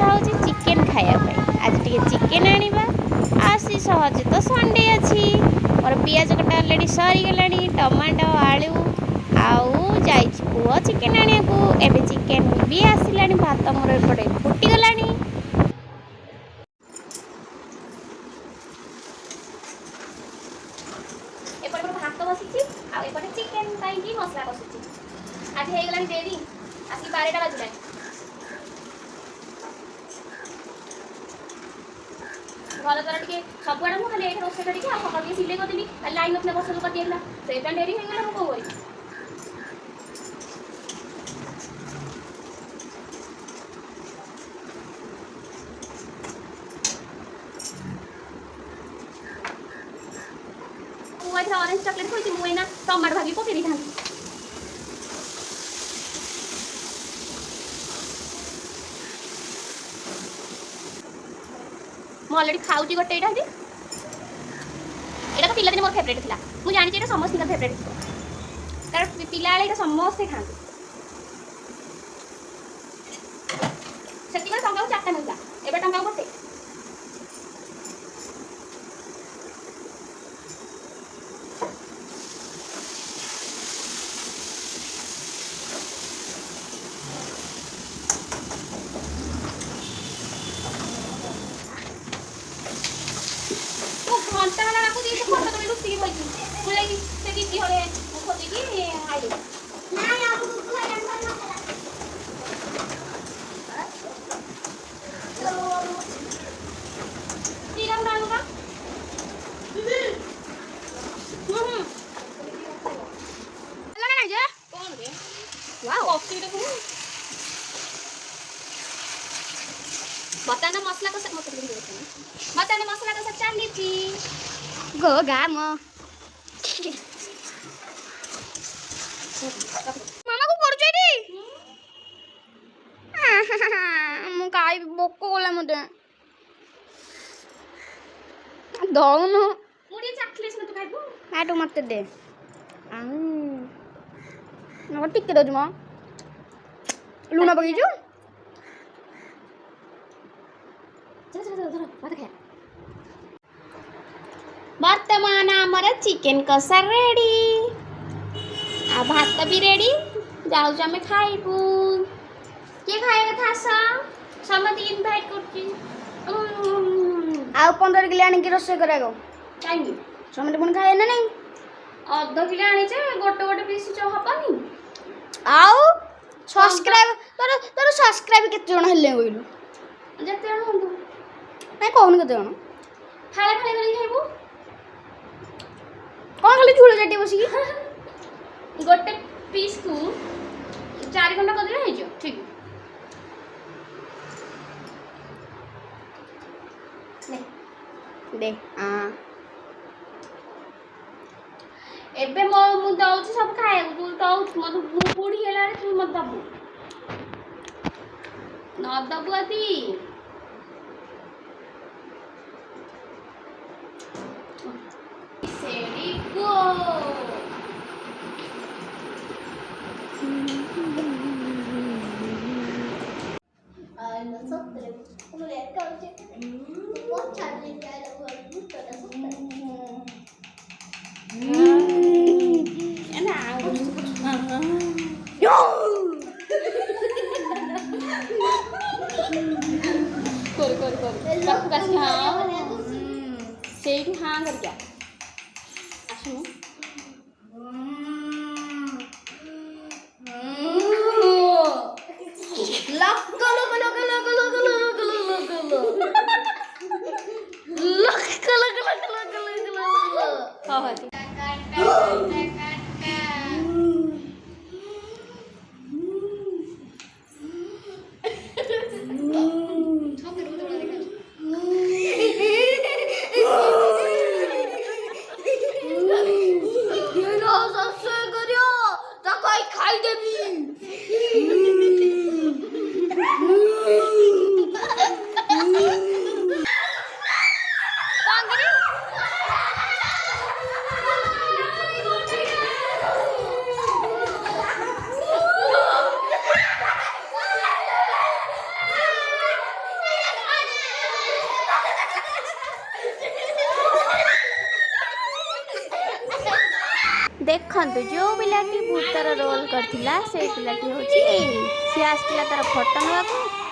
ଇଚ୍ଛା ହେଉଛି ଚିକେନ୍ ଖାଇବା ପାଇଁ। ଆଜି ଟିକେ ଚିକେନ୍ ଆଣିବା। ଆସି ସହଜ ତ ସଣ୍ଡେ ଅଛି। ମୋର ପିଆଜ କଟା ଅଲରେଡ଼ି ସରିଗଲାଣି। ଟମାଟୋ ଆଳୁ ଆଉ ଯାଇଛି ପୁଅ ଚିକେନ୍ ଆଣିବାକୁ। ଏବେ ଚିକେନ୍ ବି ଆସିଲାଣି। ଭାତ ମୋର ଏପଟେ ଫୁଟିଗଲାଣି। ଏପଟେ ମୋର ଭାତ ବସିଛି ଆଉ ଏପଟେ ଚିକେନ୍ ପାଇଁକି ମସଲା କଷୁଛି। ଆଜି ହେଇଗଲାଣି ଡେରି, ଆସିକି 12ଟା ବାଜିଲାଣି। ଘର ଦ୍ୱାରା ଟିକେ ସବୁଆଡ଼େ ମୁଁ ଖାଲି ଏଇଠି ରୋଷେଇ କରିକି ଆଉ ସକାଳୁ ଟିକେ ସିଲେଇ କରିଦେଲି। କାଲି ଲାଇନ୍ ନଥିଲା, ବର୍ଷା ଯୋଗୁଁ କଟିଯାଇଥିଲା, ସେଇଥିପାଇଁ ଡେରି ହେଇଗଲା। ମୁଁ କ'ଣ କରିବି? ମୁଁ ଏଥିରେ ଅରେଞ୍ଜ ଚକଲେଟ୍ ଖୋଇଛି, ମୁଁ ଏଇନା ଟମାଟୋ ଭାଜିକି ପକେଇ ଦେଇଥାନ୍ତି। ମୁଁ ଅଲରେଡ଼ି ଖାଉଛି ଗୋଟେ ଏଇଟା। ଏଇଟା ତ ପିଲାଦିନେ ମୋର ଫେଭରେଟ୍ ଥିଲା। ମୁଁ ଜାଣିଛି ଏଇଟା ସମସ୍ତଙ୍କର ଫେଭରେଟ୍ ଥିବ, କାରଣ ପିଲାବେଳେ ଏଇଟା ସମସ୍ତେ ଖାଆନ୍ତି। ସେତିକିବେଳେ ଟଙ୍କାକୁ 4ଟା ମିଳୁଥିଲା, ଏବେ ଟଙ୍କାକୁ ଗୋଟେ। ଘଣ୍ଟା ହେଲା ରାଖୁଛି, ଖଟ ତଳେ ଲୁଚିକି ବଇଛି। ମୁଁ ଯାଇକି ସେ ଦିଦି ହଳେ ଖୋଜିକି ଆଇଲି। ବର୍ତ୍ତମାନ ମସଲା କଷା ଚାଲିଛି। ଗो ଗା ମ ମାମା କୁ କରୁଛ ଏଠି? ମୁଁ ଖାଇବି, ଭୋକ କଲା ମତେ। ଦଉନୁ, ମୁଁ ଟିକେ ଚାଖିଲେ ସିନା ତୁ ଖାଇବୁ। ଆଠୁ ମତେ ଦେ। ଟିକେ ଦଉଛି ମ। ଲୁଣ ପକେଇଛୁ? ବର୍ତ୍ତମାନ ଆମର ଚିକେନ୍ କଷା ରେଡ଼ି ଆଉ ଭାତ ବି ରେଡ଼ି। ଯାଉଛୁ ଆମେ ଖାଇବୁ। କିଏ ଖାଇବା କଥା ଆସ, ସମସ୍ତଙ୍କୁ ଇନଭାଇଟ୍ କରୁଛି। ଆଉ 15 କିଲୋ ଆଣିକି ରୋଷେଇ କରିବାକୁ କାହିଁକି? ସମସ୍ତେ ପୁଣି ଖାଇବେ ନା ନାଇଁ? ଅଧ କିଲୋ ଆଣିଛେ, ଗୋଟେ ପିସ୍ ହବନି। ଆଉ ସବସ୍କ୍ରାଇବ ତୋର ସବସ୍କ୍ରାଇବ କେତେ ଜଣ ହେଲେ କହିଲୁ? ଯେତେ ଜଣ ହୁଅନ୍ତୁ। ନାଇଁ କହୁନୁ କେତେ ଜଣ? ଫାଳେ ଫାଳେ କରିକି ଖାଇବୁ। କ'ଣ ଖାଲି ଝୁଳ ଚାଟି ବସିକି? ଗୋଟେ ପିସ୍କୁ 4 ଖଣ୍ଡ କରିଦେଲେ ହେଇଯିବ। ଠିକ୍। ଦେ ଏବେ ମୁଁ ଦଉଛି ସବୁ ଖାଇବାକୁ। ତୁ ଦଉଛୁ ମତେ, ମୁଁ ବୁଢ଼ୀ ହେଲାବେଳେ ତୁ ମତେ ଦବୁ। ନ ଦବୁ ଆଦି ସେଡ଼ି ଗୋ। ସେଇଠୁ ହଁ କରିକା ଆସୁନୁ। ଦେଖନ୍ତୁ ଯେଉଁ ପିଲାଟି ଭୂତର ରୋଲ୍ କରିଥିଲା ସେଇ ପିଲାଟି ହେଉଛି ଏଇ। ସିଏ ଆସିଥିଲା ତାର ଫଟୋ ନେବାକୁ